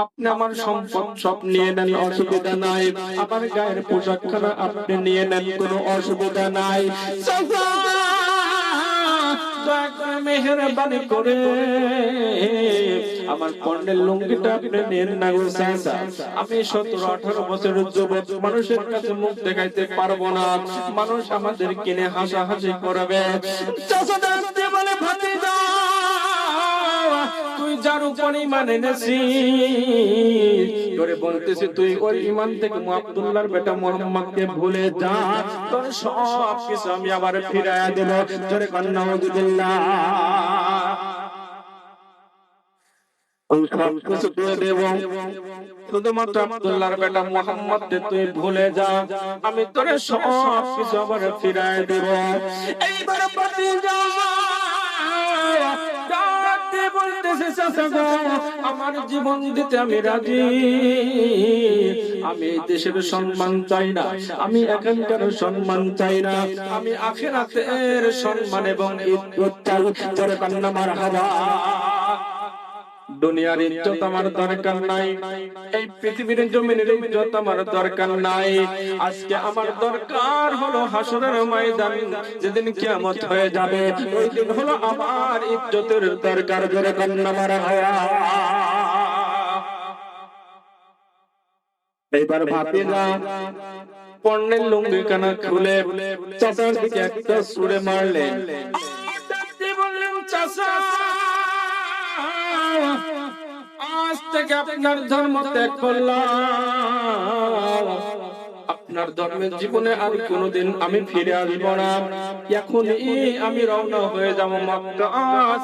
আপনি আমার সম্পদ সব নিয়ে নেন, অসুবিধা নাই। আমার গায়ের পোশাকখানা আপনি নিয়ে নেন, কোনো অসুবিধা নাই। চাচা, দয়া করে মেহেরবানি করে আমার পণ্যের লুঙ্গিটা আপনি নেন না গো চাচা। আমি 17-18 বছরের যুবক, মানুষের কাছে মুখ দেখাইতে পারবো না, মানুষ আমাদের কিনে হাসাহাসি করবে। চাচা ডাকতে বলে, ভাতিজা, তুই যার উপর ঈমান এনেছিস, তোরে বলতেছি তুই ওই ঈমান থেকে আব্দুল্লাহর বেটা মুহাম্মদকে ভুলে যা, তোর সব কিছু আমি আবার ফিরাইয়া দেব। জোরে কান্না, নাউযুবিল্লাহ। সব কিছু দিয়ে দেব, শুধুমাত্র আব্দুল্লাহর বেটা মুহাম্মদকে তুই ভুলে যা, আমি তোরে সব কিছু আবার ফিরাইয়া দেব। এইবার ভাতিজা বলতেছে, চাচা গো, আমার জীবন দিতে আমি রাজি। আমি এই দেশের সম্মান চাই না, আমি এখানকার সম্মান চাই না, আমি আখিরাতের সম্মান এবং ইজ্জত চাই। জোরে কান্না মারহাবা। দুনিয়ার ইজ্জত আমার দরকার নাই, এই পৃথিবীর জমিনের ইজ্জত আমার দরকার নাই। আজকে আমার দরকার হলো হাসরের ময়দান, যেদিন কিয়ামত হয়ে যাবে, ওই দিন হলো আমার ইজ্জতের দরকার। জোরে কান্না মারহাবা। এইবার ভাতিজা পণ্যের লুঙ্গি কানা খুলে চাচার দিকে একটা ছুঁড়ে মারলেন। বললেন, চাচা, আজ থেকে আপনার ধর্ম ত্যাগ করলাম, আপনার ধর্মের জীবনে আর কোনোদিন আমি ফিরে আসবো না। এখনই আমি রওনা হয়ে যাব মক্কা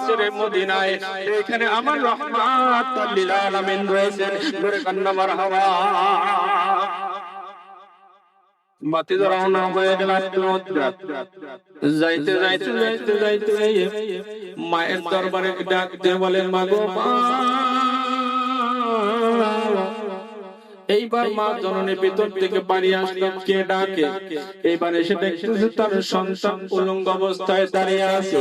ছেড়ে মদিনায়, এখানে আমার রাহমাতুল লিল আলামিন রয়েছেন। জোরে কান্না মারহাবা। ভাতিজা রওনা হয়ে গেল। যাইতে যাইতে যাইতে যাইতে মায়ের দরবারে ডাক দিয়ে বলেন, মা গো মা। এইবার মা জননী ভিতর থেকে বাড়ি আসলো, কে ডাকে? এইবার এসে দেখতেছে তার সন্তান উলঙ্গ অবস্থায় দাঁড়িয়ে আছে।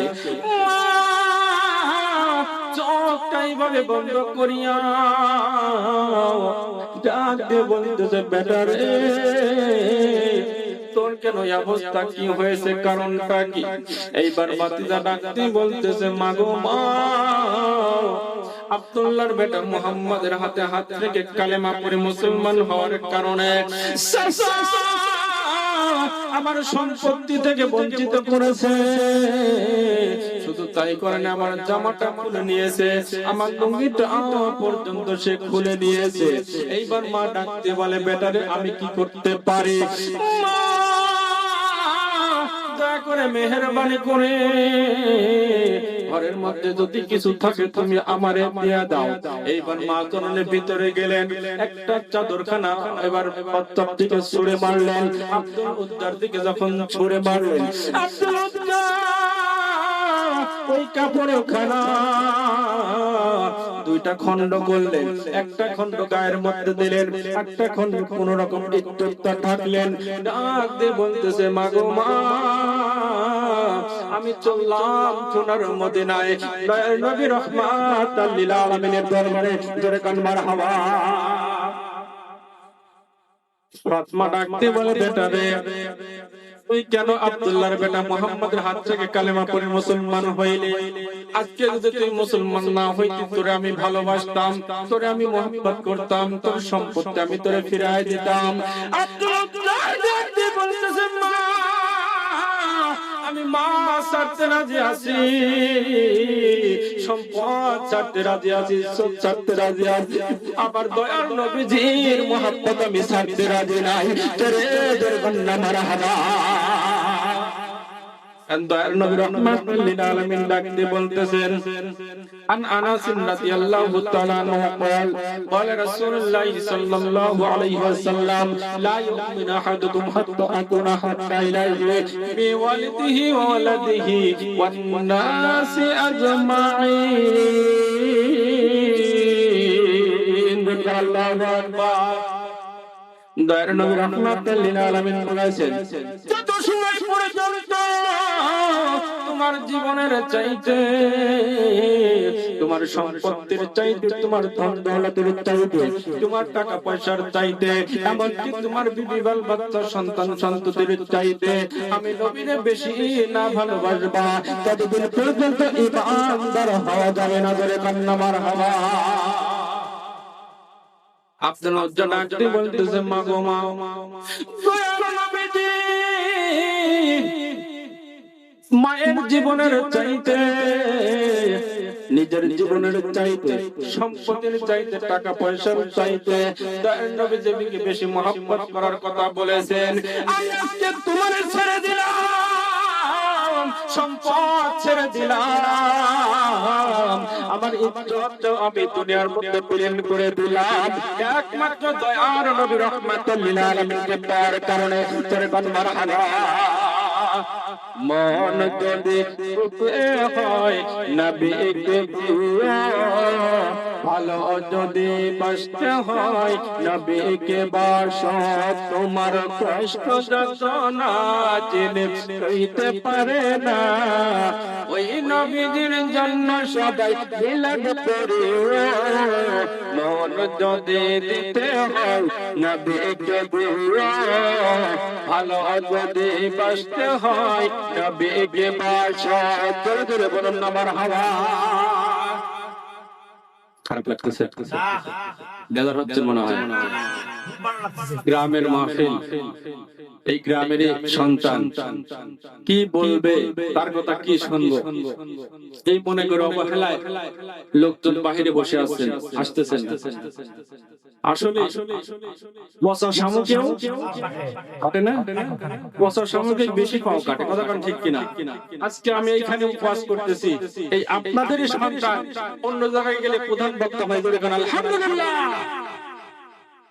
চোখটা এইভাবে বন্ধ করিয়া ডাক দিয়ে বলতেছে, বেটা রে, তোর কেন এই অবস্থা, কি হয়েছে, কারণটা কি? এইবার ভাতিজা ডাকতে বলতেছে, মা গো মা, আব্দুল্লাহর বেটা মুহাম্মাদের হাতে হাত রেখে কালেমা পড়ে মুসলমান হওয়ার কারণে আমার সম্পত্তি থেকে বঞ্চিত করেছে। শুধু তাই করে না, আমার জামাটা খুলে নিয়েছে, আমার লুঙ্গিটা পর্যন্ত সে খুলে নিয়েছে। এইবার মা ডাকতে বলে, বেটারে, আমি কি করতে পারি? দয়া করে মেহেরবানি করে ঘরের মধ্যে যদি কিছু থাকে তুমি আমারে দিয়ে দাও। এইবার মা জননী ভিতরে গেলেন, একটা চাদরখানা এবার প্রত্যেক দিকে ছুঁড়ে মারলেন। আব্দুল উদ্দার দিকে যখন ছুঁড়ে মারলেন, আব্দুল উদ্দার ওই কাপড়ের খানা দুইটা খন্ড করলেন, একটা খন্ড গায়ের মধ্যে দিলেন, একটা খন্ড কোন রকম ইজ্জতটা থাকলেন। ডাক দিয়ে বলতেছে, মা গো মা, আমি চললাম সোনার মদিনায়, দয়ার নবী রাহমাতুল লিল আলামিনের দরবারে। জোরে কান মারহাবা। ফাতেমা ডাকতে বলে, বেটা রে, তুই কেন আব্দুল্লাহর বেটা মুহাম্মদের হাত থেকে কালেমা পড়ে মুসলমান হইলি? আজকে যদি তুই মুসলমান না হইতি, তোরে আমি ভালোবাসতাম, তোরে আমি মহব্বত করতাম, তোর সম্পত্তি আমি তোরে ফিরাই দিতাম। আব্দুল্লাহ ডাকতে বলতেছে, মা, আমি মা ছাড়তে রাজি আছি, সম্পদ ছাড়তে রাজি আছি, সব ছাড়তে রাজি আছি, আবার দয়ার নবীজির মহব্বত আমি ছাড়তে রাজি নাই। তোরে দরবান্না মারহাবা। দয়ার নবী রাহমাতুল লিল আলামিন ডাকতে বলতেছেন, আন আনাস রাদিয়াল্লাহু তাআলা আনহু قال قال رسول الله صلى الله عليه وسلم لا يؤمن احدكم حتى اكون حتى اليه بوالده وولده والناس اجمعين। الله اكبر। দয়ার নবী রাহমাতুল লিল আলামিন বলেছেন, যত সময় পর্যন্ত তোমার জীবনের চাইতে, তোমার সম্পত্তির চাইতে, তোমার ধন দৌলতের চাইতে, তোমার টাকা পয়সার চাইতে, এমনকি তোমার বিবি বাল বাচ্চা সন্তান সন্ততির চাইতে আমি নবীরে বেশি না ভালোবাসবা, ততদিন পর্যন্ত ঈমানদার হওয়া যাবে না। ধরে কান্না মারহাবা। আপনার লজ্জা ডাকতে বলতেছে মা গো মা, মায়ের জীবনের চাইতে, নিজের জীবনের চাইতে, সম্পত্তির চাইতে, টাকা পয়সার চাইতে নবী নবীকে বেশি মহব্বত করার কথা বলেছেন। আমি আজকে তোমার ছেড়ে দিলাম, সম্পদ ছেড়ে দিলাম, আমার ইজ্জত আমি দুনিয়ার মধ্যে বিলীন করে দিলাম একমাত্র দয়ার নবী রাহমাতুল লিল আলামিনকে পাওয়ার কারণে। তোরে মারহাবা। মন যদি হয় নবীকে ভালো, যদি বাসতে হয় নবীকে বাস, তোমার কষ্ট যন্ত্রণা জেনে সইতে পারে না, ওই নবীজির জন্য সবাই মিলাদ করে। মন যদি দিতে হয় নবীকে ভালো, যদি বাসতে হয় নবীকে বাস। জোরে জোরে বলুন না মারহাবা। খারাপ লাগতেছে, বেজার হচ্ছে মনে হয়। গ্রামের মাহফিল, এই গ্রামের সন্তান কি বলবে, তার কথা কি শুনবো, এই মনে করে অবহেলায় লোকজন বাহিরে বসে আছেন, আসতেছেন। আসলে বসার শামুকেও কাটে না, বসার শামুকে বেশি পাও কাটে, কথা কারণ ঠিক কিনা? আজকে আমি এইখানে উপবাস করতেছি, এই আপনাদেরই সন্তান অন্য জায়গায় গেলে প্রধান বক্তা হয়, আলহামদুলিল্লাহ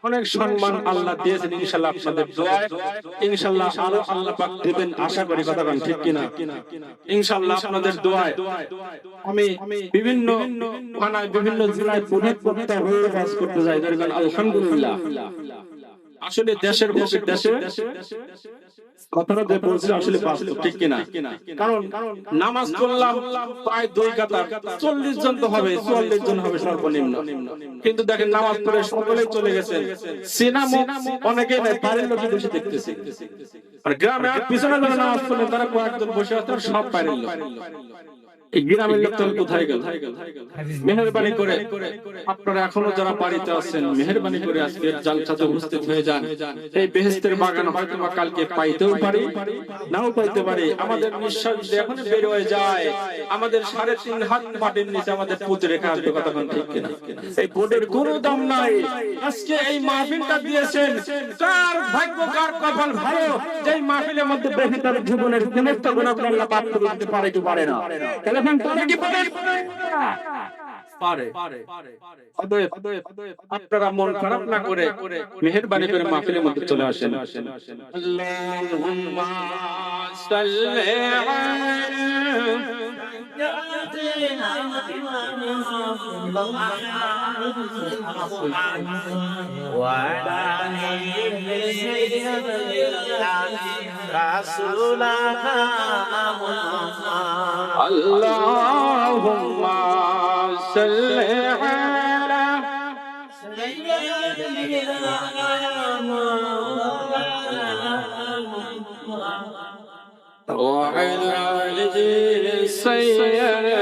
অনেক সম্মান আল্লাহ দিয়েছেন। ইনশাআল্লাহ আপনাদের দোয়ায় ইনশাআল্লাহ আরো আল্লাহ পাক দিবেন আশা করি, কথা বলেন ঠিক কিনা? ইনশাআল্লাহ আপনাদের দোয়ায় আমি বিভিন্ন থানায় বিভিন্ন জেলায় প্রধান বক্তা হয়ে কাজ করতে যাই, আলহামদুলিল্লাহ। আসলে দেশের ভোগের দেশে কথাটা যে বলছি আসলে বাস্তব, ঠিক কিনা? কারণ নামাজ পড়লাম প্রায় 2 কাতার, 40 জন তো হবে, 44 জন হবে সর্বনিম্ন, কিন্তু দেখেন নামাজ পড়ে সকলেই চলে গেছেন। সিনেমা অনেকে নাই, বাইরের লোক বসে দেখতেছে, আর গ্রামে আর পিছনে যারা নামাজ পড়ে তারা কয়েকজন বসে আছে, সব বাইরের লোক। এই গ্রামের লোক তো কোথায় গেল? মেহেরবানি করে আপনারা এখনো যারা বাড়িতে আছেন, মেহেরবানি করে আজকের জালসাতে উপস্থিত হয়ে যান। এই বেহেশতের বাগান হয়তো বা কালকে পাইতেও পারি, নাও পাইতে পারি। আমাদের নিঃশ্বাস যদি এখন বের হয়ে যায়, আমাদের 3.5 হাত মাটির নিচে আমাদের পুঁতে রেখে আসবে, কথা ঠিক কিনা? এই বোর্ডের কোনো দাম নাই। আজকে এই মাহফিলটা দিয়েছেন, কার ভাগ্য কার কপাল ভালো, যে এই মাহফিলের মধ্যে দেখে তার জীবনের সমস্ত গুনাহ আল্লাহ মাফ করে দিতে পারে কি পারে না? আপনারা মন খারাপ না করে মেহেরবানি করে মাহফিলের মধ্যে চলে আসেন। আল্লাহুম্মা সাল্লি Allahumma salli ala wa ala ali sayyidina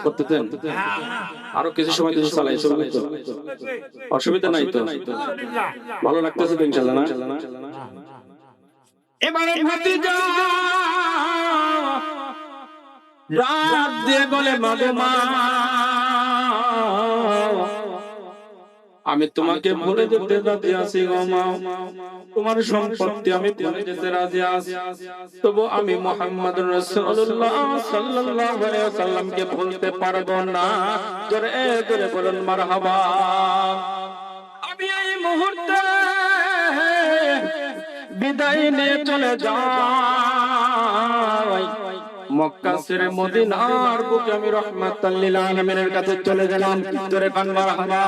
করতেছেন। আরো কিছু সময় দিন চালাই, অসুবিধা নাই তো? ভালো লাগতেছে তো ইনশাআল্লাহ না? এবারে ভাতিজা রাত দিয়ে বলে মাগো মা, আমি তোমাকে ভুলে যেতে রাজি আছি গো মা, তোমার সম্পত্তি আমি ভুলে যেতে রাজি আছি, তবু আমি মুহাম্মদুর রাসূলুল্লাহ সাল্লাল্লাহু আলাইহি ওয়াসাল্লামকে ভুলতে পারবো না। জোরে জোরে বলুন মারহাবা। আমি এই মুহূর্তে বিদায় নিয়ে চলে যাই, মক্কা ছেড়ে মদিনার বুকে আমি রাহমাতাল লিল আলামিনের কাছে চলে গেলাম। জোরে কান মারহাবা।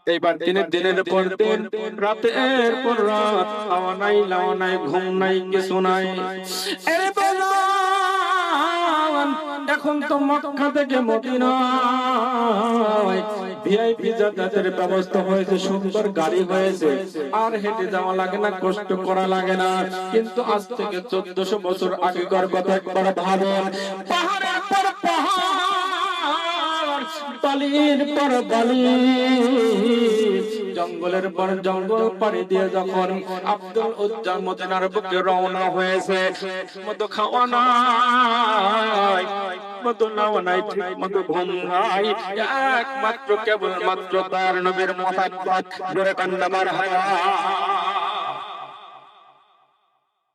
এইবার দিনের পর দিন, রাতের পর রাত, খাওয়া নাই, লাওয়া নাই, ঘুম নাই, কিছু নাই। আরে বাজান, এখন তো মক্কা থেকে মদিনায় ভিআইপি যাতায়াতের ব্যবস্থা হয়েছে, সুন্দর গাড়ি হয়েছে, আর হেঁটে যাওয়া লাগে না, কষ্ট করা লাগে না। কিন্তু আজ থেকে 1400 বছর আগেকার কথা একবার ভাবেন। পাহাড়ের পর পাহাড়, বালির পর বালি, জঙ্গলের পর জঙ্গল পাড়ি দিয়ে যখন আব্দুল উজ্জা মদিনার বুকে রওনা হয়েছে, মতো খাওয়া নাই, মতো নাওয়া নাই, ঠিক মতো ঘুম নাই, একমাত্র কেবলমাত্র তার নবীর মুহাব্বত, জোরে কান্না মারহাবা।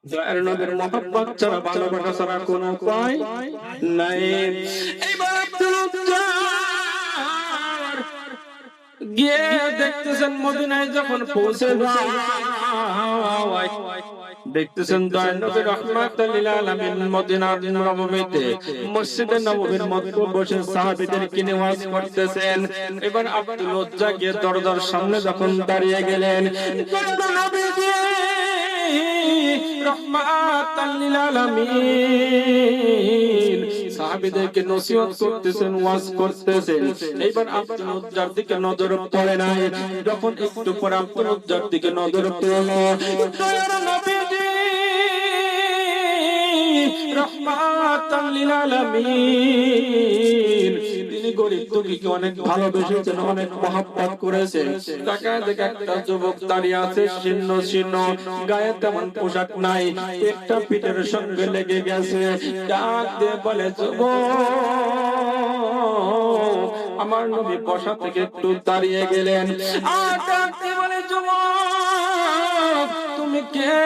যার নবীর মুহাব্বত ছাড়া, ভালোবাসা ছাড়া কোনো উপায় নাই। এইবার আব্দুল উজ্জা গিয়ে দেখতেছেন মদিনায় যখন পৌঁছে যায়, দেখতেছেন দয়াল নবী রাহমাতুল লিল আলামিন মদিনার নববীতে মসজিদে নববীর মধ্যে বসে সাহাবীদেরকে নিওয়াজ করতেছেন। এবার আব্দুল উজ্জা গিয়ে দরজার সামনে যখন দাঁড়িয়ে গেলেন, নবীজি রাহমাতুল লিল আলামিন সাহাবীদেরকে নসিহত করতেছেন, ওয়াজ করতেছেন। এইবার আব্দুল উজ্জার দিকে নজর পড়ে নাই, যখন একটু পরে আব্দুল উজ্জার দিকে নজর পড়ল, দয়ার নবীজি রাহমাতুল লিল আলামিন তিনি গরিব দুঃখীকে অনেক ভালোবেসেছেন, অনেক মহব্বত করেছেন। তাকায় দেখে একটা যুবক দাঁড়িয়ে আছে, শীর্ণ শীর্ণ, গায়ে তেমন পোশাক নাই, একটা পিঠের সঙ্গে লেগে গেছে। ডাক দিয়ে বলে, যুবক, আমার নবী বসা থেকে একটু দাঁড়িয়ে গেলেন। আর ডাক দিয়ে বলে, যুবক, তুমি কে?